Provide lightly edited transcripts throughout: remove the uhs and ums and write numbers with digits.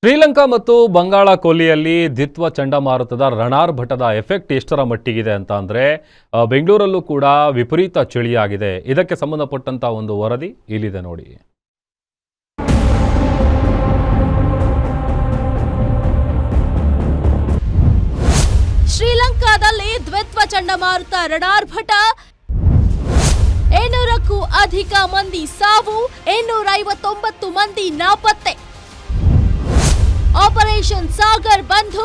ಶ್ರೀಲಂಕಾ ಮತ್ತು ಬಂಗಾಳ ಕೊಲ್ಲಿಯಲ್ಲಿ ದಿತ್ವ ಚಂಡಮಾರುತದ ರಣಾರ್ಭಟದ ಎಫೆಕ್ಟ್ ಎಷ್ಟರ ಮಟ್ಟಿಗಿದೆ ಅಂತ ಅಂದರೆ ಬೆಂಗಳೂರಲ್ಲೂ ಕೂಡ ವಿಪರೀತ ಚಳಿಯಾಗಿದೆ. ಇದಕ್ಕೆ ಸಂಬಂಧಪಟ್ಟಂತ ಒಂದು ವರದಿ ಇಲ್ಲಿದೆ ನೋಡಿ. ಶ್ರೀಲಂಕಾದಲ್ಲಿ ದ್ವಿತ್ವ ಚಂಡಮಾರುತ ರಣಾರ್ಭಟ, 800ಕ್ಕೂ ಅಧಿಕ ಮಂದಿ ಸಾವು, 859 ಮಂದಿ ನಾಪತ್ತೆ. ಆಪರೇಷನ್ ಸಾಗರ್ ಬಂಧು,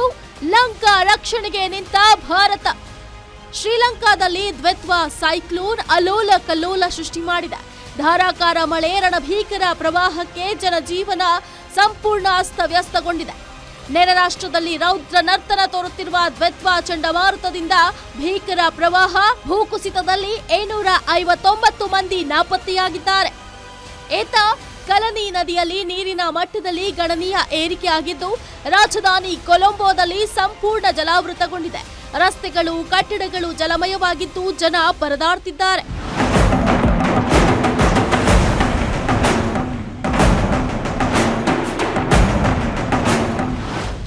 ಲಂಕಾ ರಕ್ಷಣೆಗೆ ನಿಂತ ಭಾರತ. ಶ್ರೀಲಂಕಾದಲ್ಲಿ ದ್ವಿತ್ವ ಸೈಕ್ಲೋನ್ ಅಲೋಲ ಕಲ್ಲೋಲ ಸೃಷ್ಟಿ ಮಾಡಿದೆ. ಧಾರಾಕಾರ ಮಳೆ, ರಣಭೀಕರ ಪ್ರವಾಹಕ್ಕೆ ಜನಜೀವನ ಸಂಪೂರ್ಣ ಅಸ್ತವ್ಯಸ್ತಗೊಂಡಿದೆ. ನೆರೆ ರಾಷ್ಟ್ರದಲ್ಲಿ ರೌದ್ರ ನರ್ತನ ತೋರುತ್ತಿರುವ ದ್ವಿತ್ವ ಚಂಡಮಾರುತದಿಂದ ಭೀಕರ ಪ್ರವಾಹ, ಭೂಕುಸಿತದಲ್ಲಿ 859 ಮಂದಿ ನಾಪತ್ತೆಯಾಗಿದ್ದಾರೆ. ಕಲನಿ ನದಿಯಲ್ಲಿ ನೀರಿನ ಮಟ್ಟದಲ್ಲಿ ಗಣನೀಯ ಏರಿಕೆಯಾಗಿದ್ದು, ರಾಜಧಾನಿ ಕೊಲಂಬೋದಲ್ಲಿ ಸಂಪೂರ್ಣ ಜಲಾವೃತಗೊಂಡಿದೆ. ರಸ್ತೆಗಳು, ಕಟ್ಟಡಗಳು ಜಲಮಯವಾಗಿದ್ದು ಜನ ಪರದಾಡ್ತಿದ್ದಾರೆ.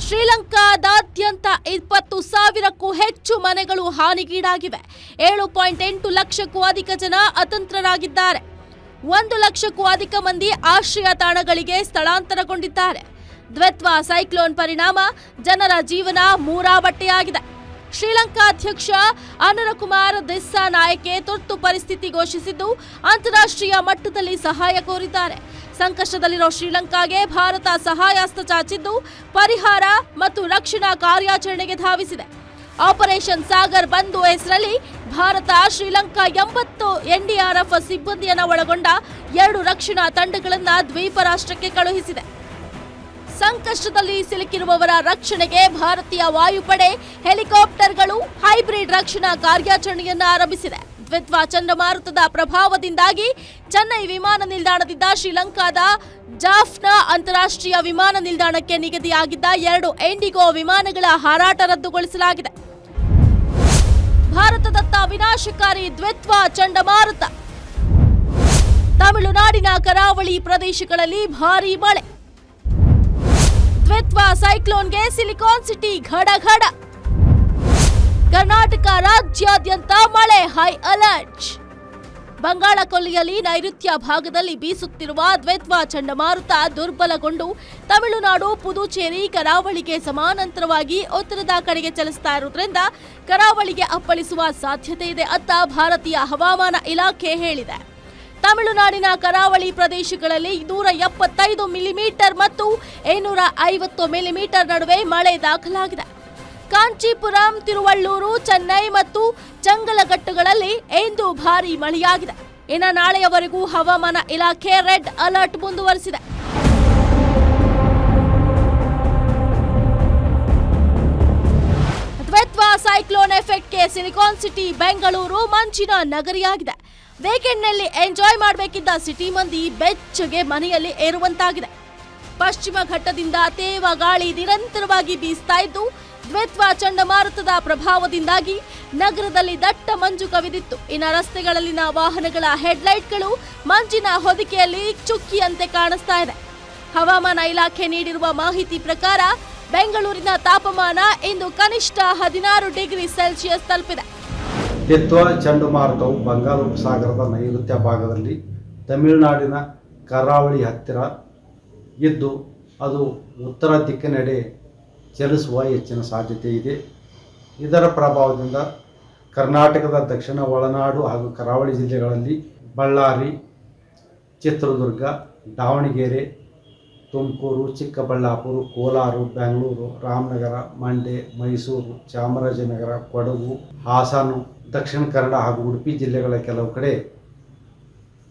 ಶ್ರೀಲಂಕಾದಾದ್ಯಂತ 20,000ಕ್ಕೂ ಹೆಚ್ಚು ಮನೆಗಳು ಹಾನಿಗೀಡಾಗಿವೆ. 7.8 ಲಕ್ಷಕ್ಕೂ ಅಧಿಕ ಜನ ಅತಂತ್ರರಾಗಿದ್ದಾರೆ. 1 ಲಕ್ಷಕ್ಕೂ ಅಧಿಕ ಮಂದಿ ಆಶ್ರಯ ತಾಣಗಳಿಗೆ ಸ್ಥಳಾಂತರಗೊಂಡಿದ್ದಾರೆ. ದ್ವಿತ್ವ ಸೈಕ್ಲೋನ್ ಪರಿಣಾಮ ಜನರ ಜೀವನ ಮೂರಾಬಟ್ಟೆಯಾಗಿದೆ. ಶ್ರೀಲಂಕಾ ಅಧ್ಯಕ್ಷ ಅನುರಕುಮಾರ್ ದಿಸ್ಸಾನಾಯಕೆ ತುರ್ತು ಪರಿಸ್ಥಿತಿ ಘೋಷಿಸಿದ್ದು, ಅಂತಾರಾಷ್ಟ್ರೀಯ ಮಟ್ಟದಲ್ಲಿ ಸಹಾಯ ಕೋರಿದ್ದಾರೆ. ಸಂಕಷ್ಟದಲ್ಲಿರೋ ಶ್ರೀಲಂಕಾಗೆ ಭಾರತ ಸಹಾಯಹಸ್ತ ಚಾಚಿದ್ದು, ಪರಿಹಾರ ಮತ್ತು ರಕ್ಷಣಾ ಕಾರ್ಯಾಚರಣೆಗೆ ಧಾವಿಸಿದೆ. ಆಪರೇಷನ್ ಸಾಗರ್ ಬಂಧು ಹೆಸರಲ್ಲಿ ಭಾರತ ಶ್ರೀಲಂಕಾ 80 NDRF ಸಿಬ್ಬಂದಿಯನ್ನು ಒಳಗೊಂಡ 2 ರಕ್ಷಣಾ ತಂಡಗಳನ್ನು ದ್ವೀಪ ರಾಷ್ಟ್ರಕ್ಕೆ ಕಳುಹಿಸಿದೆ. ಸಂಕಷ್ಟದಲ್ಲಿ ಸಿಲುಕಿರುವವರ ರಕ್ಷಣೆಗೆ ಭಾರತೀಯ ವಾಯುಪಡೆ ಹೆಲಿಕಾಪ್ಟರ್ಗಳು ಹೈಬ್ರಿಡ್ ರಕ್ಷಣಾ ಕಾರ್ಯಾಚರಣೆಯನ್ನು ಆರಂಭಿಸಿದೆ. ದ್ವಿತ್ವ ಚಂಡಮಾರುತದ ಪ್ರಭಾವದಿಂದಾಗಿ ಚೆನ್ನೈ ವಿಮಾನ ನಿಲ್ದಾಣದಿಂದ ಶ್ರೀಲಂಕಾದ ಜಾಫ್ನಾ ಅಂತಾರಾಷ್ಟ್ರೀಯ ವಿಮಾನ ನಿಲ್ದಾಣಕ್ಕೆ ನಿಗದಿಯಾಗಿದ್ದ 2 ಇಂಡಿಗೋ ವಿಮಾನಗಳ ಹಾರಾಟ ರದ್ದುಗೊಳಿಸಲಾಗಿದೆ. ಭಾರತದತ್ತ ವಿನಾಶಕಾರಿ ದ್ವಿತ್ವ ಚಂಡಮಾರುತ, ತಮಿಳುನಾಡಿನ ಕರಾವಳಿ ಪ್ರದೇಶಗಳಲ್ಲಿ ಭಾರೀ ಮಳೆ. ದ್ವಿತ್ವ ಸೈಕ್ಲೋನ್ಗೆ ಸಿಲಿಕಾನ್ ಸಿಟಿ ಘಡಘಡ. ಕರ್ನಾಟಕ ರಾಜ್ಯಾದ್ಯಂತ ಮಳೆ, ಹೈ ಅಲರ್ಟ್. ಬಂಗಾಳ ಕೊಲ್ಲಿಯಲ್ಲಿ ನೈಋತ್ಯ ಭಾಗದಲ್ಲಿ ಬೀಸುತ್ತಿರುವ ದ್ವಿತ್ವ ಚಂಡಮಾರುತ ದುರ್ಬಲಗೊಂಡು ತಮಿಳುನಾಡು, ಪುದುಚೇರಿ ಕರಾವಳಿಗೆ ಸಮಾನಾಂತರವಾಗಿ ಉತ್ತರದ ಕಡೆಗೆ ಚಲಿಸ್ತಾ ಇರುವುದರಿಂದ ಕರಾವಳಿಗೆ ಅಪ್ಪಳಿಸುವ ಸಾಧ್ಯತೆ ಇದೆ ಅಂತ ಭಾರತೀಯ ಹವಾಮಾನ ಇಲಾಖೆ ಹೇಳಿದೆ. ತಮಿಳುನಾಡಿನ ಕರಾವಳಿ ಪ್ರದೇಶಗಳಲ್ಲಿ 175 ಮಿಲಿಮೀಟರ್ ಮತ್ತು 850 ಮಿಲಿಮೀಟರ್ ನಡುವೆ ಮಳೆ ದಾಖಲಾಗಿದೆ. ಕಾಂಚೀಪುರಂ, ತಿರುವಳ್ಳೂರು, ಚೆನ್ನೈ ಮತ್ತು ಚಂಗಲಗಟ್ಟುಗಳಲ್ಲಿ ಇಂದು ಭಾರೀ ಮಳೆಯಾಗಿದೆ. ಇನ್ನು ನಾಳೆಯವರೆಗೂ ಹವಾಮಾನ ಇಲಾಖೆ ರೆಡ್ ಅಲರ್ಟ್ ಮುಂದುವರೆಸಿದೆ. ದ್ವಿತ್ವ ಸೈಕ್ಲೋನ್ ಎಫೆಕ್ಟ್ಗೆ ಸಿಲಿಕಾನ್ ಸಿಟಿ ಬೆಂಗಳೂರು ಮಂಚಿನ ನಗರಿಯಾಗಿದೆ. ವೀಕೆಂಡ್ನಲ್ಲಿ ಎಂಜಾಯ್ ಮಾಡಬೇಕಿದ್ದ ಸಿಟಿ ಮಂದಿ ಬೆಚ್ಚಗೆ ಮನೆಯಲ್ಲಿ ಏರುವಂತಾಗಿದೆ. ಪಶ್ಚಿಮ ಘಟ್ಟದಿಂದ ತೇವ ಗಾಳಿ ನಿರಂತರವಾಗಿ ಬೀಸ್ತಾ ಇದ್ದು, ದ್ವಿತ್ವ ಚಂಡಮಾರುತದ ಪ್ರಭಾವದಿಂದಾಗಿ ನಗರದಲ್ಲಿ ದಟ್ಟ ಮಂಜು ಕವಿದಿತ್ತು. ಇನ್ನು ರಸ್ತೆಗಳಲ್ಲಿನ ವಾಹನಗಳ ಹೆಡ್ಲೈಟ್ಗಳು ಮಂಜಿನ ಹೊದಿಕೆಯಲ್ಲಿ ಚುಕ್ಕಿಯಂತೆ ಕಾಣಿಸ್ತಾ ಇದೆ. ಹವಾಮಾನ ಇಲಾಖೆ ನೀಡಿರುವ ಮಾಹಿತಿ ಪ್ರಕಾರ ಬೆಂಗಳೂರಿನ ತಾಪಮಾನ ಇಂದು ಕನಿಷ್ಠ 16 ಡಿಗ್ರಿ ಸೆಲ್ಸಿಯಸ್ ತಲುಪಿದೆ. ದಿತ್ವ ಚಂಡಮಾರುತವು ಬಂಗಾಳ ಉಪಸಾಗರದ ನೈಋತ್ಯ ಭಾಗದಲ್ಲಿ ತಮಿಳುನಾಡಿನ ಕರಾವಳಿ ಹತ್ತಿರ ಇದ್ದು, ಅದು ಉತ್ತರ ದಿಕ್ಕಿನೆಡೆ ಚಲಿಸುವ ಹೆಚ್ಚಿನ ಸಾಧ್ಯತೆ ಇದೆ. ಇದರ ಪ್ರಭಾವದಿಂದ ಕರ್ನಾಟಕದ ದಕ್ಷಿಣ ಒಳನಾಡು ಹಾಗೂ ಕರಾವಳಿ ಜಿಲ್ಲೆಗಳಲ್ಲಿ ಬಳ್ಳಾರಿ, ಚಿತ್ರದುರ್ಗ, ದಾವಣಗೆರೆ, ತುಮಕೂರು, ಚಿಕ್ಕಬಳ್ಳಾಪುರ, ಕೋಲಾರ, ಬೆಂಗಳೂರು, ರಾಮನಗರ, ಮಂಡ್ಯ, ಮೈಸೂರು, ಚಾಮರಾಜನಗರ, ಕೊಡಗು, ಹಾಸನ, ದಕ್ಷಿಣ ಕನ್ನಡ ಹಾಗೂ ಉಡುಪಿ ಜಿಲ್ಲೆಗಳ ಕೆಲವು ಕಡೆ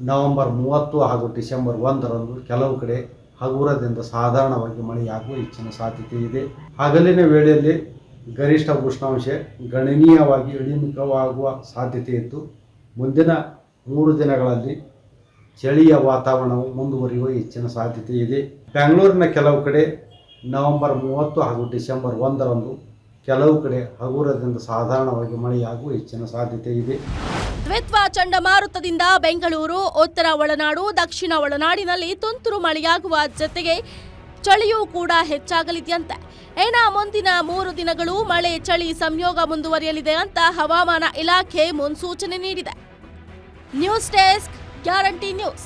ನವೆಂಬರ್ 30 ಹಾಗೂ ಡಿಸೆಂಬರ್ 1ರಂದು ಕೆಲವು ಕಡೆ ಹಗುರದಿಂದ ಸಾಧಾರಣವಾಗಿ ಮಳೆಯಾಗುವ ಹೆಚ್ಚಿನ ಸಾಧ್ಯತೆ ಇದೆ. ಹಗಲಿನ ವೇಳೆಯಲ್ಲಿ ಗರಿಷ್ಠ ಉಷ್ಣಾಂಶ ಗಣನೀಯವಾಗಿ ಇಳಿಮುಖವಾಗುವ ಸಾಧ್ಯತೆ ಇದ್ದು, ಮುಂದಿನ 3 ದಿನಗಳಲ್ಲಿ ಚಳಿಯ ವಾತಾವರಣವು ಮುಂದುವರಿಯುವ ಹೆಚ್ಚಿನ ಸಾಧ್ಯತೆ ಇದೆ. ಬೆಂಗಳೂರಿನ ಕೆಲವು ಕಡೆ ನವೆಂಬರ್ 30 ಹಾಗೂ ಡಿಸೆಂಬರ್ 1ರಂದು ಕೆಲವು ಕಡೆ ಹಗುರದಿಂದ ಸಾಧಾರಣವಾಗಿ ಮಳೆಯಾಗುವ ಹೆಚ್ಚಿನ ಸಾಧ್ಯತೆ ಇದೆ. ದ್ವಿತ್ವ ಚಂಡಮಾರುತದಿಂದ ಬೆಂಗಳೂರು, ಉತ್ತರ ಒಳನಾಡು, ದಕ್ಷಿಣ ಒಳನಾಡಿನಲ್ಲಿ ತುಂತುರು ಮಳೆಯಾಗುವ ಜೊತೆಗೆ ಚಳಿಯೂ ಕೂಡ ಹೆಚ್ಚಾಗಲಿದೆಯಂತೆ. ಇನ್ನು ಮುಂದಿನ 3 ದಿನಗಳು ಮಳೆ ಚಳಿ ಸಂಯೋಗ ಮುಂದುವರಿಯಲಿದೆ ಅಂತ ಹವಾಮಾನ ಇಲಾಖೆ ಮುನ್ಸೂಚನೆ ನೀಡಿದೆ. News desk guarantee news.